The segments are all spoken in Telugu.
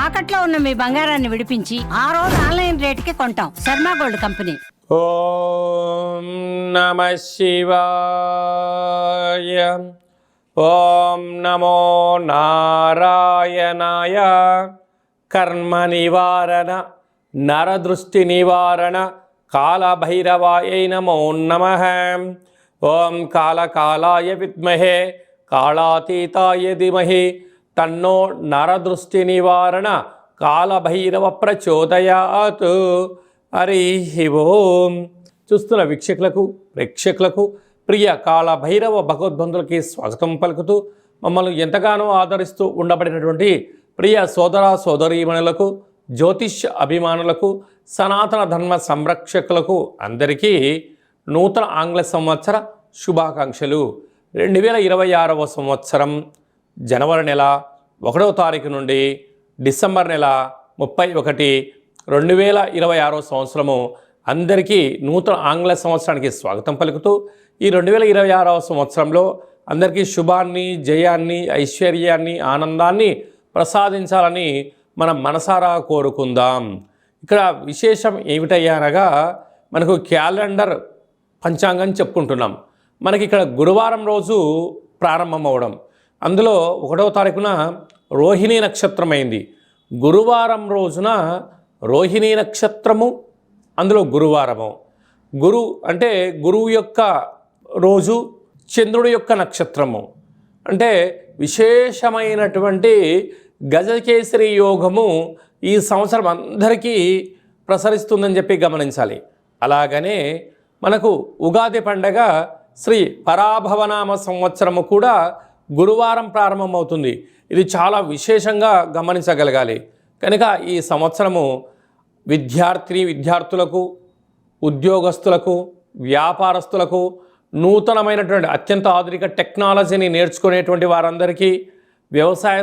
తాకట్లో ఉన్న మీ బంగారాన్ని విడిపించి ఆ రోజు ఆన్లైన్ రేటుకి కొంటాం. Sharma gold company. ఓం నమః శివాయ. ఓం నమో నారాయణాయ. కర్మ నివారణ నరదృష్టి నివారణ కాళభైరవాయ నమో నమః. ఓం కాళకాలాయ విద్మహే కాళాతీతాయ ధీమహి తన్నో నరదృష్టి నివారణ కాళభైరవ ప్రచోదయాత్. హరి ఓం. చూస్తున్న వీక్షకులకు ప్రేక్షకులకు ప్రియ కాళభైరవ భగవద్బంధులకి స్వాగతం పలుకుతూ మమ్మల్ని ఎంతగానో ఆదరిస్తూ ఉండబడినటువంటి ప్రియ సోదర సోదరీమణులకు జ్యోతిష్య అభిమానులకు సనాతన ధర్మ సంరక్షకులకు అందరికీ నూతన ఆంగ్ల సంవత్సర శుభాకాంక్షలు. 2026వ సంవత్సరం జనవరి నెల 1వ తారీఖు నుండి డిసెంబర్ నెల 31, 2026వ సంవత్సరము అందరికీ నూతన ఆంగ్ల సంవత్సరానికి స్వాగతం పలుకుతూ ఈ 2026వ సంవత్సరంలో అందరికీ శుభాన్ని, జయాన్ని, ఐశ్వర్యాన్ని, ఆనందాన్ని ప్రసాదించాలని మనం మనసారా కోరుకుందాం. ఇక్కడ విశేషం ఏమిటయ్యానగా మనకు క్యాలెండర్ పంచాంగం చెప్పుకుంటున్నాం. మనకి ఇక్కడ గురువారం రోజు ప్రారంభమవడం, అందులో 1వ తారీఖున రోహిణీ నక్షత్రం అయింది. గురువారం రోజున రోహిణీ నక్షత్రము, అందులో గురువారము. గురు అంటే గురువు యొక్క రోజు, చంద్రుడి యొక్క నక్షత్రము. అంటే విశేషమైనటువంటి గజకేసరి యోగము ఈ సంవత్సరం అందరికీ ప్రసరిస్తుందని చెప్పి గమనించాలి. అలాగనే మనకు ఉగాది పండగ శ్రీ పరాభవనామ సంవత్సరము కూడా గురువారం ప్రారంభమవుతుంది. ఇది చాలా విశేషంగా గమనించగలగాలి. కనుక ఈ సంవత్సరము విద్యార్థులకు, ఉద్యోగస్తులకు, వ్యాపారస్తులకు, నూతనమైనటువంటి అత్యంత ఆధునిక టెక్నాలజీని నేర్చుకునేటువంటి వారందరికీ, వ్యవసాయ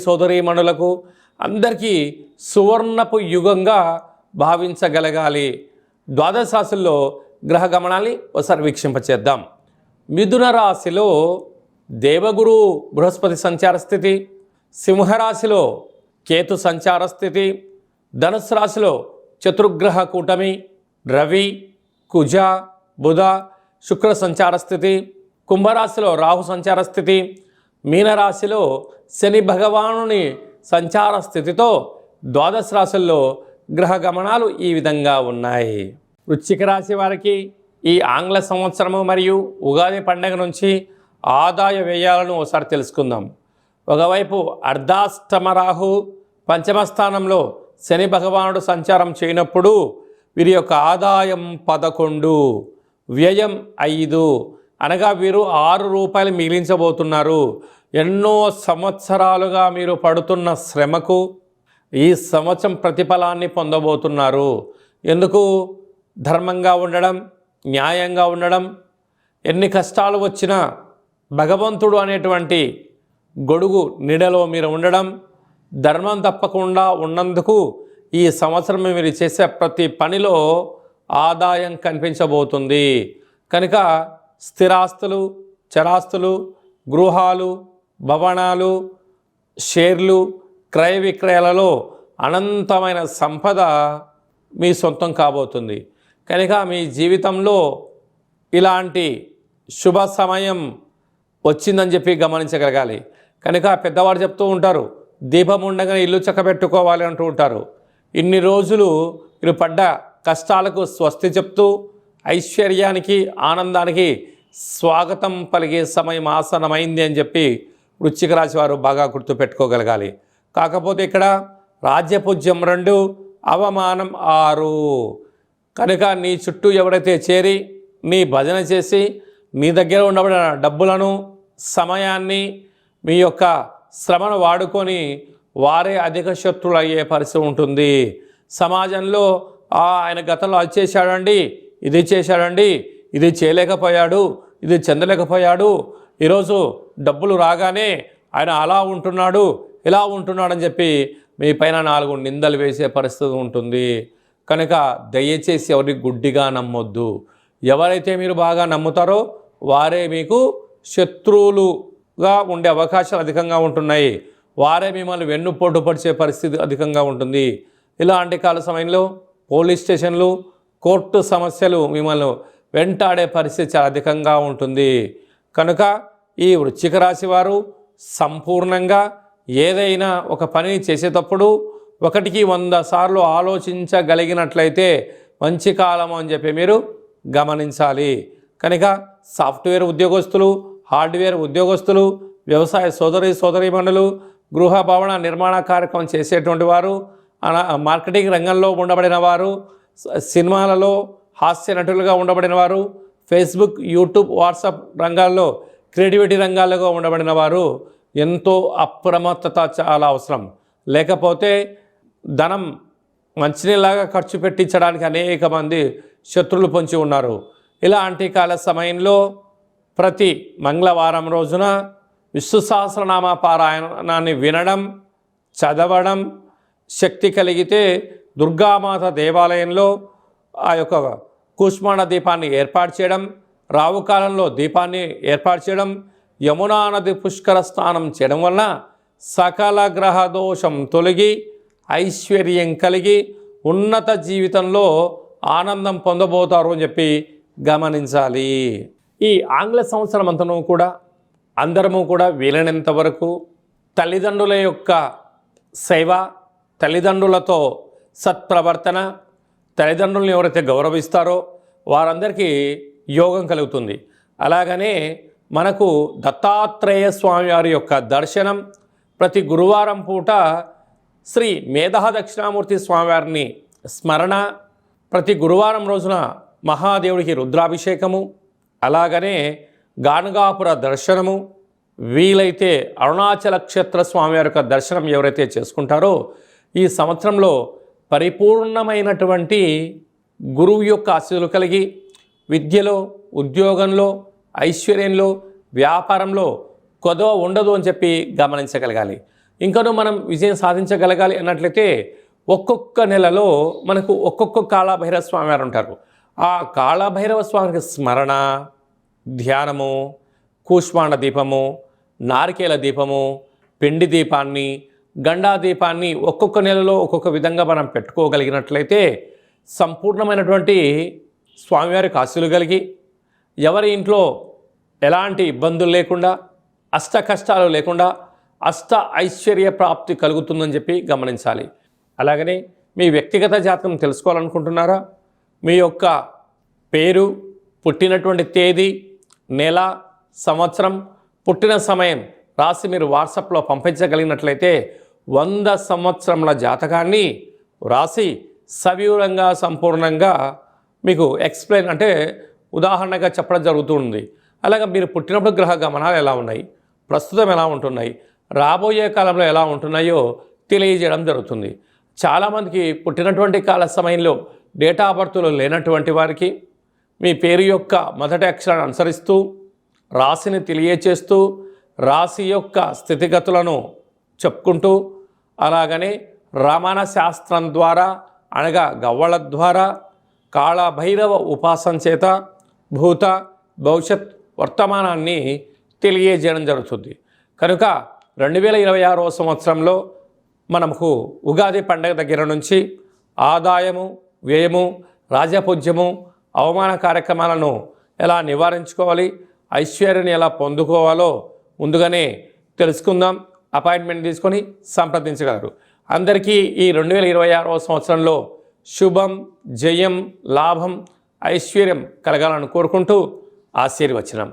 సోదరీమణులకు అందరికీ సువర్ణపు యుగంగా భావించగలగాలి. ద్వాదశ రాశుల్లో గ్రహ గమనాన్ని ఒకసారి వీక్షింపచేద్దాం. మిథున రాశిలో దేవగురు బృహస్పతి సంచార స్థితి, సింహరాశిలో కేతు సంచార స్థితి, ధనుసు రాశిలో చతుర్గ్రహ కూటమి రవి, కుజ, బుధ, శుక్ర సంచార స్థితి, కుంభరాశిలో రాహు సంచార స్థితి, మీనరాశిలో శని భగవానుని సంచార స్థితితో ద్వాదశ రాశుల్లో గ్రహ గమనాలు ఈ విధంగా ఉన్నాయి. వృశ్చిక రాశి వారికి ఈ ఆంగ్ల సంవత్సరము మరియు ఉగాది పండుగ నుంచి ఆదాయ వ్యయాలను ఒకసారి తెలుసుకుందాం. ఒకవైపు అర్ధాష్టమ రాహు పంచమ స్థానంలో శని భగవానుడు సంచారం చేయనప్పుడు వీరి యొక్క ఆదాయం 11, వ్యయం 5, అనగా వీరు 6 రూపాయలు మిగిలించబోతున్నారు. ఎన్నో సంవత్సరాలుగా మీరు పడుతున్న శ్రమకు ఈ సంవత్సరం ప్రతిఫలాన్ని పొందబోతున్నారు. ఎందుకు? ధర్మంగా ఉండడం, న్యాయంగా ఉండడం, ఎన్ని కష్టాలు వచ్చినా భగవంతుడు అనేటువంటి గొడుగు నీడలో మీరు ఉండడం, ధర్మం తప్పకుండా ఉన్నందుకు ఈ సంవత్సరం మీరు చేసే ప్రతి పనిలో ఆదాయం కనిపించబోతుంది. కనుక స్థిరాస్తులు, చరాస్తులు, గృహాలు, భవనాలు, షేర్లు, క్రయ విక్రయాలలో అనంతమైన సంపద మీ సొంతం కాబోతుంది. కనుక మీ జీవితంలో ఇలాంటి శుభ సమయం వచ్చిందని చెప్పి గమనించగలగాలి. కనుక పెద్దవారు చెప్తూ ఉంటారు, దీపం ఉండగానే ఇల్లు చక్కబెట్టుకోవాలి అంటూ ఉంటారు. ఇన్ని రోజులు మీరు పడ్డ కష్టాలకు స్వస్తి చెప్తూ ఐశ్వర్యానికి, ఆనందానికి స్వాగతం పలిగే సమయం ఆసనమైంది అని చెప్పి వృశ్చిక రాశి వారు బాగా గుర్తుపెట్టుకోగలగాలి. కాకపోతే ఇక్కడ రాజ్యపూజ్యం 2, అవమానం 6. కనుక నీ చుట్టూ ఎవరైతే చేరి నీ భజన చేసి మీ దగ్గర ఉండబడిన డబ్బులను, సమయాన్ని, మీ యొక్క శ్రమను వాడుకొని వారే అధిక శత్రులు అయ్యే పరిస్థితి ఉంటుంది. సమాజంలో ఆయన గతంలో అది చేశాడండి, ఇది చేశాడండి, ఇది చేయలేకపోయాడు, ఇది చెందలేకపోయాడు, ఈరోజు డబ్బులు రాగానే ఆయన అలా ఉంటున్నాడు, ఇలా ఉంటున్నాడని చెప్పి మీ పైన 4 నిందలు వేసే పరిస్థితి ఉంటుంది. కనుక దయచేసి ఎవరిని గుడ్డిగా నమ్మొద్దు. ఎవరైతే మీరు బాగా నమ్ముతారో వారే మీకు శత్రువులుగా ఉండే అవకాశాలు అధికంగా ఉంటున్నాయి. వారే మిమ్మల్ని వెన్నుపోటు పడిచే పరిస్థితి అధికంగా ఉంటుంది. ఇలాంటి కాల సమయంలో పోలీస్ స్టేషన్లు, కోర్టు సమస్యలు మిమ్మల్ని వెంటాడే పరిస్థితి చాలా అధికంగా ఉంటుంది. కనుక ఈ వృశ్చిక రాశి వారు సంపూర్ణంగా ఏదైనా ఒక పని చేసేటప్పుడు 1కి 100 సార్లు ఆలోచించగలిగినట్లయితే మంచి కాలం అని చెప్పి మీరు గమనించాలి. కనుక సాఫ్ట్వేర్ ఉద్యోగస్తులు, హార్డ్వేర్ ఉద్యోగస్తులు, వ్యవసాయ సోదరీమణులు, గృహ భవన నిర్మాణ కార్యక్రమం చేసేటువంటి వారు, మార్కెటింగ్ రంగంలో ఉండబడిన వారు, సినిమాలలో హాస్య నటులుగా ఉండబడిన వారు, ఫేస్బుక్, యూట్యూబ్, వాట్సాప్ రంగాల్లో క్రియేటివిటీ రంగాల్లో ఉండబడిన వారు ఎంతో అప్రమత్తత చాలా అవసరం. లేకపోతే ధనం మంచినీళ్ళలాగా ఖర్చు పెట్టించడానికి అనేక మంది శత్రువులు పొంచి ఉన్నారు. ఇలాంటి కాల సమయంలో ప్రతి మంగళవారం రోజున విష్ణు సహస్రనామ పారాయణాన్ని వినడం, చదవడం, శక్తి కలిగితే దుర్గామాత దేవాలయంలో ఆ యొక్క కూష్మాండ దీపాన్ని ఏర్పాటు చేయడం, రావు కాలంలో దీపాన్ని ఏర్పాటు చేయడం, యమునా నది పుష్కర స్నానం చేయడం వలన సకల గ్రహ దోషం తొలగి ఐశ్వర్యం కలిగి ఉన్నత జీవితంలో ఆనందం పొందబోతారు అని చెప్పి గమనించాలి. ఈ ఆంగ్ల సంవత్సరం అంతను కూడా అందరము కూడా వీలైనంత వరకు తల్లిదండ్రుల యొక్క సేవ, తల్లిదండ్రులతో సత్ప్రవర్తన, తల్లిదండ్రులను ఎవరైతే గౌరవిస్తారో వారందరికీ యోగం కలుగుతుంది. అలాగనే మనకు దత్తాత్రేయ స్వామి వారి యొక్క దర్శనం, ప్రతి గురువారం పూట శ్రీ మేధా దక్షిణామూర్తి స్వామివారిని స్మరణ, ప్రతి గురువారం రోజున మహాదేవుడికి రుద్రాభిషేకము, అలాగనే గాణగాపుర దర్శనము, వీలైతే అరుణాచల క్షేత్ర స్వామివారి యొక్క దర్శనం ఎవరైతే చేసుకుంటారో ఈ సంవత్సరంలో పరిపూర్ణమైనటువంటి గురువు యొక్క ఆశీస్సులు కలిగి విద్యలో, ఉద్యోగంలో, ఐశ్వర్యంలో, వ్యాపారంలో కొదవ ఉండదు అని చెప్పి గమనించగలగాలి. ఇంకనూ మనం విజయం సాధించగలగాలి అన్నట్లయితే ఒక్కొక్క నెలలో మనకు ఒక్కొక్క కాళభైరవ స్వామి వారు ఉంటారు. ఆ కాళభైరవ స్వామికి స్మరణ, ధ్యానము, కూష్మాండ దీపము, నారికేల దీపము, పిండి దీపాన్ని, గండా దీపాన్ని ఒక్కొక్క నెలలో ఒక్కొక్క విధంగా మనం పెట్టుకోగలిగినట్లయితే సంపూర్ణమైనటువంటి స్వామివారికి ఆశీస్సులు కలిగి ఎవరి ఇంట్లో ఎలాంటి ఇబ్బందులు లేకుండా, అష్ట కష్టాలు లేకుండా అష్ట ఐశ్వర్య ప్రాప్తి కలుగుతుందని చెప్పి గమనించాలి. అలాగనే మీ వ్యక్తిగత జాతకం తెలుసుకోవాలనుకుంటున్నారా? మీ యొక్క పేరు, పుట్టినటువంటి తేదీ, నెల, సంవత్సరం, పుట్టిన సమయం రాసి మీరు వాట్సాప్లో పంపించగలిగినట్లయితే 100 సంవత్సరముల జాతకాన్ని రాసి సవివరంగా సంపూర్ణంగా మీకు ఎక్స్ప్లెయిన్ అంటే ఉదాహరణగా చెప్పడం జరుగుతుంది. అలాగే మీరు పుట్టినప్పుడు గ్రహ గమనాలు ఎలా ఉన్నాయి, ప్రస్తుతం ఎలా ఉంటున్నాయి, రాబోయే కాలంలో ఎలా ఉంటున్నాయో తెలియజేయడం జరుగుతుంది. చాలామందికి పుట్టినటువంటి కాల సమయంలో డేటా ఆఫ్ బర్త్లో లేనటువంటి వారికి మీ పేరు యొక్క మొదటి అక్షరాన్ని అనుసరిస్తూ రాశిని తెలియచేస్తూ రాశి యొక్క స్థితిగతులను చెప్పుకుంటూ అలాగనే రమణ శాస్త్రం ద్వారా అనగా గవ్వల ద్వారా కాళభైరవ ఉపాసన చేత భూత భవిష్యత్ వర్తమానాన్ని తెలియజేయడం జరుగుతుంది. కనుక 2026వ సంవత్సరంలో మనకు ఉగాది పండగ దగ్గర నుంచి ఆదాయము, వ్యయము, రాజపూజ్యము, అవమాన కార్యక్రమాలను ఎలా నివారించుకోవాలి, ఐశ్వర్యాన్ని ఎలా పొందుకోవాలో ముందుగానే తెలుసుకుందాం. అపాయింట్మెంట్ తీసుకొని సంప్రదించగలరు. అందరికీ ఈ 2026వ సంవత్సరంలో శుభం, జయం, లాభం, ఐశ్వర్యం కలగాలని కోరుకుంటూ ఆశీర్వచనం.